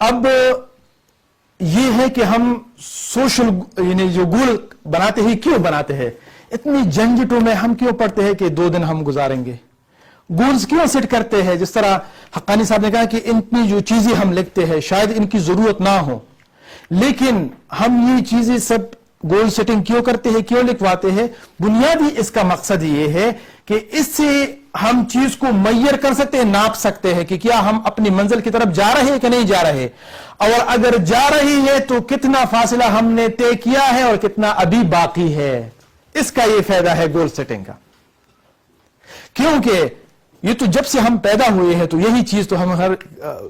اب یہ ہے کہ ہم سوشل یعنی جو گول بناتے ہیں کیوں بناتے ہیں؟ اتنی جھنجھٹوں میں ہم کیوں پڑھتے ہیں کہ 2 دن ہم گزاریں گے؟ گولز کیوں سیٹ کرتے ہیں؟ جس طرح حقانی صاحب نے کہا کہ اتنی جو چیزیں ہم لکھتے ہیں شاید ان کی ضرورت نہ ہو، لیکن ہم یہ چیزیں سب گول سیٹنگ کیوں کرتے ہیں، کیوں لکھواتے ہیں؟ بنیادی اس کا مقصد یہ ہے کہ اس سے ہم چیز کو میئر کر سکتے ہیں، ناپ سکتے ہیں کہ کیا ہم اپنی منزل کی طرف جا رہے ہیں کہ نہیں جا رہے، اور اگر جا رہی ہے تو کتنا فاصلہ ہم نے طے کیا ہے اور کتنا ابھی باقی ہے۔ اس کا یہ فائدہ ہے گول سیٹنگ کا، کیونکہ یہ تو جب سے ہم پیدا ہوئے ہیں تو یہی چیز تو ہم ہر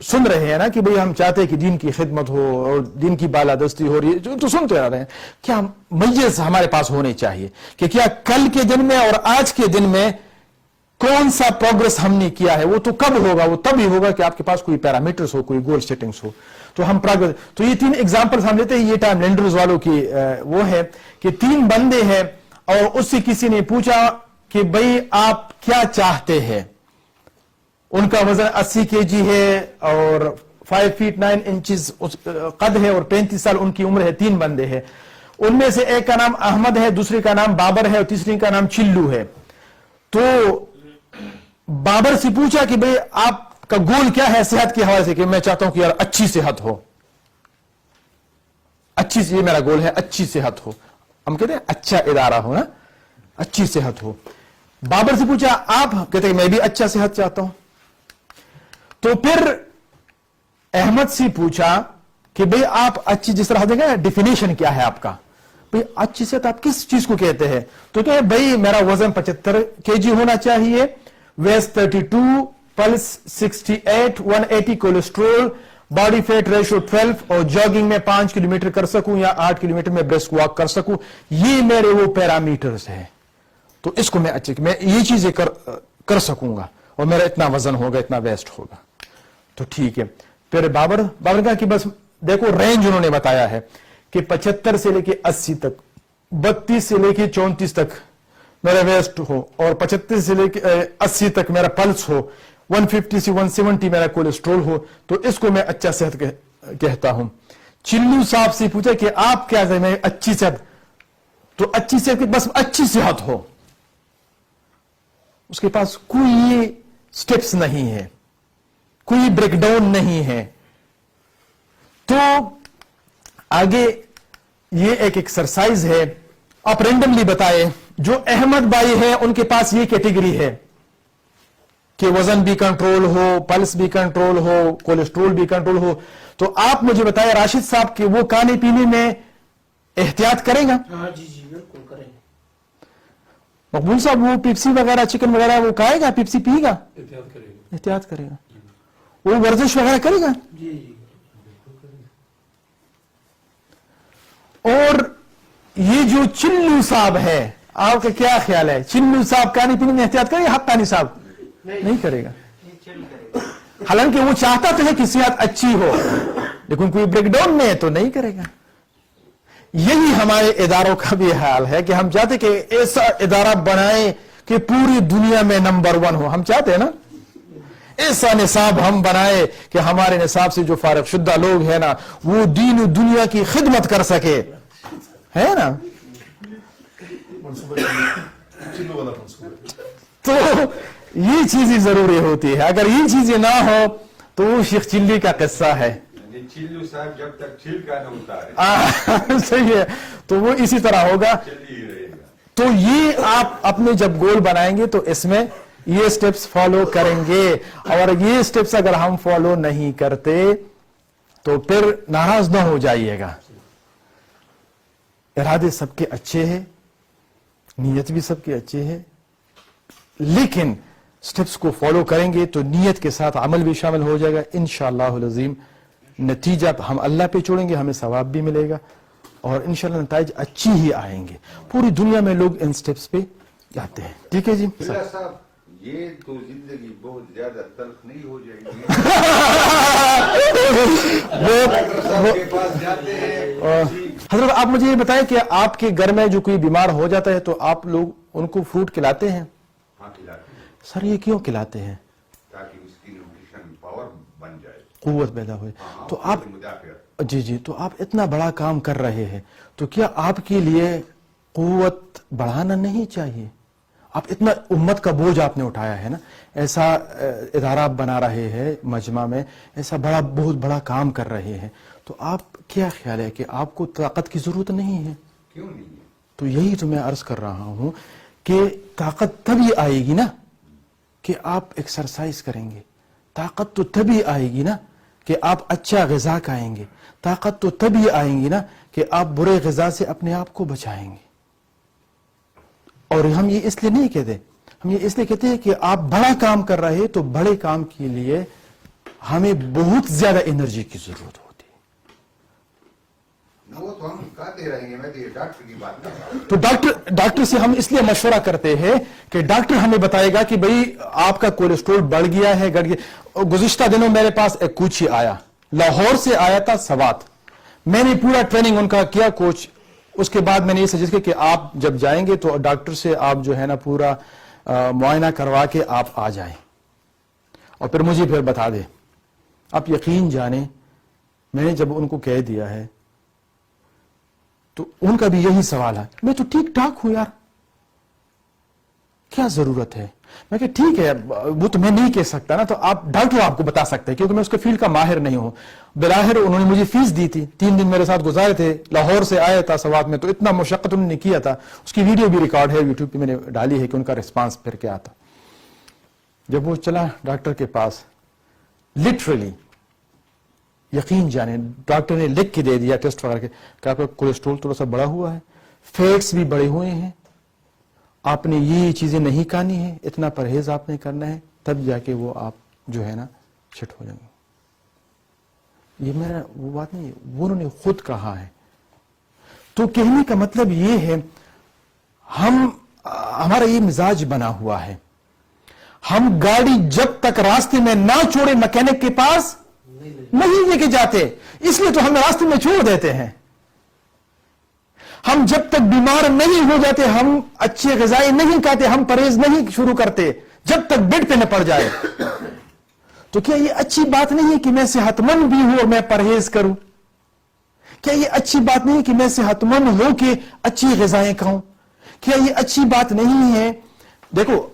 سن رہے ہیں نا کہ بھئی ہم چاہتے ہیں کہ دین کی خدمت ہو اور دین کی بالادستی ہو رہی ہے، جو تو سنتے آ رہے ہیں۔ کیا میز ہمارے پاس ہونے چاہیے کہ کیا کل کے دن میں اور آج کے دن میں کون سا پروگرس ہم نے کیا ہے؟ وہ تو کب ہوگا؟ وہ تب ہی ہوگا کہ آپ کے پاس کوئی پیرامیٹرز ہو، کوئی گول سیٹنگز ہو۔ تو ہم پروگرس، تو یہ 3 ایگزامپلز ہم لیتے ہیں۔ یہ ٹائم لینڈرز والوں کی وہ ہے کہ 3 بندے ہیں اور اس سے کسی نے پوچھا کہ بھئی آپ کیا چاہتے ہیں؟ ان کا وزن 80 kg ہے اور 5 feet 9 inches قد ہے اور 35 سال ان کی عمر ہے۔ 3 بندے ہیں، ان میں سے ایک کا نام احمد ہے، دوسرے کا نام بابر ہے اور تیسرے کا نام چلو ہے۔ تو بابر سے پوچھا کہ بھئی آپ کا گول کیا ہے صحت کے حوالے سے؟ کہ میں چاہتا ہوں کہ یار اچھی صحت ہو، اچھی، یہ میرا گول ہے، اچھی صحت ہو۔ ہم کہتے ہیں اچھا ادارہ ہو نا، اچھی صحت ہو۔ بابر سے پوچھا آپ؟ کہتے ہیں میں بھی اچھا صحت چاہتا ہوں۔ تو پھر احمد سے پوچھا کہ بھئی آپ اچھی، جس طرح دیکھیں نا ڈیفینیشن کیا ہے آپ کا، بھئی اچھی صحت آپ کس چیز کو کہتے ہیں؟ تو کہ بھئی میرا وزن 75 kg ہونا چاہیے، waist 32، plus 68، 180 cholesterol, body fat ratio 12 اور جاگنگ میں 5 کلومیٹر کر سکوں یا 8 کلومیٹر میں برسک واک کر سکوں۔ یہ میرے وہ پیرامیٹرز ہیں، تو اس کو میں یہ چیزیں کر سکوں گا اور میرا اتنا وزن ہوگا، اتنا ویسٹ ہوگا۔ تو ٹھیک ہے۔ پھر بابر کہا کہ بس دیکھو رینج انہوں نے بتایا ہے کہ 75 سے لے کے 80 تک، 32 سے لے کے 34 تک میرا ویسٹ ہو، اور 75 سے لے کے 80 تک میرا پلس ہو، 150 سے 170 میرا کولیسٹرول ہو، تو اس کو میں اچھا صحت کہتا ہوں۔ چلو صاحب سے پوچھا کہ آپ کیا کہتے ہیں اچھی صحت؟ تو اچھی صحت کی بس اچھی صحت ہو، اس کے پاس کوئی سٹیپس نہیں ہے، کوئی بریک ڈاؤن نہیں ہے۔ تو آگے یہ ایک ایکسرسائز ہے، آپ رینڈملی بتائیں جو احمد بھائی ہے ان کے پاس یہ کیٹیگری ہے کہ وزن بھی کنٹرول ہو، پلس بھی کنٹرول ہو، کولیسٹرول بھی کنٹرول ہو، تو آپ مجھے بتائیں راشد صاحب کہ وہ کھانے پینے میں احتیاط کرے گا؟ ہاں جی بالکل کریں گے۔ مقبول صاحب وہ پیپسی وغیرہ چکن وغیرہ وہ کھائے گا، پیپسی پیے گا؟ احتیاط کرے گا۔ وہ ورزش وغیرہ کرے گا؟ جی جی اور یہ جو چلو صاحب ہے آپ کا کیا خیال ہے؟ چلو صاحب کھانے پینے میں احتیاط کرے گا؟ حقانی صاحب نہیں کرے گا، حالانکہ وہ چاہتا تو ہے کہ صحت اچھی ہو، لیکن کوئی بریک ڈاؤن میں ہے تو نہیں کرے گا۔ یہی ہمارے اداروں کا بھی حال ہے کہ ہم چاہتے کہ ایسا ادارہ بنائیں کہ پوری دنیا میں نمبر 1 ہو، ہم چاہتے ہیں نا ایسا نصاب ہم بنائے کہ ہمارے نصاب سے جو فارغ شدہ لوگ ہیں نا وہ دین و دنیا کی خدمت کر سکے، ہے نا؟ تو یہ چیزیں ضروری ہوتی ہے، اگر یہ چیزیں نہ ہو تو وہ شیخ چلی کا قصہ ہے، چلو صاحب جب تک چھلکا نہ اتارے صحیح ہے، تو وہ اسی طرح ہوگا۔ تو یہ آپ اپنے جب گول بنائیں گے تو اس میں یہ سٹیپس فالو کریں گے، اور یہ سٹیپس اگر ہم فالو نہیں کرتے تو پھر ناراض نہ ہو جائیے گا۔ ارادے سب کے اچھے ہیں، نیت بھی سب کے اچھے ہے، لیکن سٹیپس کو فالو کریں گے تو نیت کے ساتھ عمل بھی شامل ہو جائے گا انشاءاللہ العظیم۔ نتیجہ ہم اللہ پہ چھوڑیں گے، ہمیں ثواب بھی ملے گا اور انشاءاللہ نتائج اچھی ہی آئیں گے۔ پوری دنیا میں لوگ ان سٹیپس پہ جاتے ہیں۔ ٹھیک ہے جی صاحب، یہ تو زندگی بہت زیادہ تلخ نہیں ہو جائے گی؟ حضرت آپ مجھے یہ بتائیں کہ آپ کے گھر میں جو کوئی بیمار ہو جاتا ہے تو آپ لوگ ان کو فروٹ کھلاتے ہیں؟ ہاں کھلاتے ہیں سر یہ کیوں کھلاتے ہیں؟ تاکہ اس کی نیوٹریشن پاور بن جائے۔ قوت پیدا ہوئے. تو آپ مدافعت. جی جی تو آپ اتنا بڑا کام کر رہے ہیں تو کیا آپ کے لیے قوت بڑھانا نہیں چاہیے؟ آپ اتنا امت کا بوجھ آپ نے اٹھایا ہے نا, ایسا ادارہ آپ بنا رہے ہیں مجمع میں, ایسا بہت بڑا کام کر رہے ہیں, تو آپ کیا خیال ہے کہ آپ کو طاقت کی ضرورت نہیں ہے؟ کیوں نہیں ہے؟ تو یہی تو میں عرض کر رہا ہوں کہ طاقت تبھی آئے گی نا کہ آپ ایکسرسائز کریں گے, طاقت تو تبھی آئے گی نا کہ آپ اچھا غذا کھائیں گے, طاقت تو تبھی آئیں گی نا کہ آپ برے غذا سے اپنے آپ کو بچائیں گے. اور ہم یہ اس لیے نہیں کہتے, ہم یہ اس لیے کہتے ہیں کہ آپ بڑا کام کر رہے ہیں تو بڑے کام کے لیے ہمیں بہت زیادہ انرجی کی ضرورت ہوتی ہے. وہ تو ہم کہتے رہیں گے, میں تو یہ ڈاکٹر کی بات کر رہا ہوں. تو ڈاکٹر سے ہم اس لیے مشورہ کرتے ہیں کہ ڈاکٹر ہمیں بتائے گا کہ بھئی آپ کا کولیسٹرول بڑھ گیا ہے, گڑ گیا. گزشتہ دنوں میرے پاس ایک کوچی آیا, لاہور سے آیا تھا, سوات. میں نے پورا ٹریننگ ان کا کیا کوچ, اس کے بعد میں نے یہ سجیسٹ کیا کہ آپ جب جائیں گے تو ڈاکٹر سے آپ جو ہے نا پورا معائنہ کروا کے آپ آ جائیں اور پھر مجھے پھر بتا دیں. آپ یقین جانیں میں نے جب ان کو کہہ دیا ہے تو ان کا بھی یہی سوال ہے, میں تو ٹھیک ٹھاک ہوں یار, کیا ضرورت ہے؟ میں کہ ٹھیک ہے, وہ تو میں نہیں کہہ سکتا نا, تو آپ ڈاکٹر آپ کو بتا سکتے ہیں کیونکہ میں اس کے فیلڈ کا ماہر نہیں ہوں. بلاہر انہوں نے مجھے فیس دی تھی, 3 دن میرے ساتھ گزارے تھے, لاہور سے آیا تھا سوات میں, تو اتنا مشقت انہوں نے کیا تھا. اس کی ویڈیو بھی ریکارڈ ہے یوٹیوب پہ, میں نے ڈالی ہے کہ ان کا ریسپانس پھر کیا تھا. جب وہ چلا ڈاکٹر کے پاس, لٹرلی یقین جانے ڈاکٹر نے لکھ کے دے دیا ٹیسٹ وغیرہ کے کہ آپ کا کولیسٹرول تھوڑا سا بڑا ہوا ہے, فیٹس بھی بڑے ہوئے ہیں, آپ نے یہ چیزیں نہیں کھانی ہے, اتنا پرہیز آپ نے کرنا ہے, تب جا کے وہ آپ جو ہے نا فٹ ہو جائیں گے. یہ میرا وہ بات نہیں ہے, وہ انہوں نے خود کہا ہے. تو کہنے کا مطلب یہ ہے ہمارا یہ مزاج بنا ہوا ہے, ہم گاڑی جب تک راستے میں نہ چھوڑے مکینک کے پاس نہیں لے کے جاتے, اس لیے تو ہم راستے میں چھوڑ دیتے ہیں. ہم جب تک بیمار نہیں ہو جاتے ہم اچھے غذائیں نہیں کھاتے, ہم پرہیز نہیں شروع کرتے جب تک بیڈ پہ نہ پڑ جائے. تو کیا یہ اچھی بات نہیں ہے کہ میں صحت مند بھی ہوں اور میں پرہیز کروں؟ کیا یہ اچھی بات نہیں ہے کہ میں صحت مند ہوں کہ اچھی غذائیں کھاؤں؟ کیا یہ اچھی بات نہیں ہے؟ دیکھو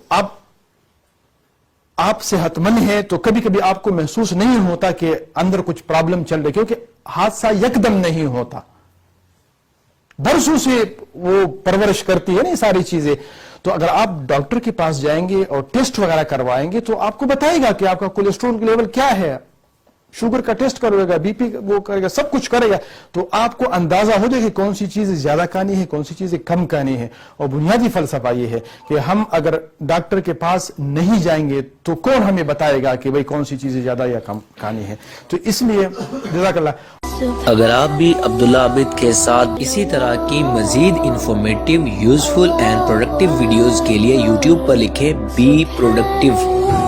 آپ صحت مند ہیں تو کبھی کبھی آپ کو محسوس نہیں ہوتا کہ اندر کچھ پرابلم چل رہی, کیونکہ حادثہ یکدم نہیں ہوتا, برسوں سے وہ پرورش کرتی ہے نا یہ ساری چیزیں. تو اگر آپ ڈاکٹر کے پاس جائیں گے اور ٹیسٹ وغیرہ کروائیں گے تو آپ کو بتائے گا کہ آپ کا کولیسٹرول لیول کیا ہے, شوگر کا ٹیسٹ کرے گا, بی پی وہ کرے گا, سب کچھ کرے گا, تو آپ کو اندازہ ہو جائے کہ کون سی چیزیں زیادہ کھانی ہے, کون سی چیزیں کم کھانی ہے. اور بنیادی فلسفہ یہ ہے کہ ہم اگر ڈاکٹر کے پاس نہیں جائیں گے تو کون ہمیں بتائے گا کہ بھئی کون سی چیزیں زیادہ یا کم کھانی ہے. تو اس لیے جزاک اللہ. اگر آپ بھی عبداللہ عابد کے ساتھ اسی طرح کی مزید informative, useful and productive videos کے لیے یوٹیوب پر لکھیں بی پروڈکٹیو.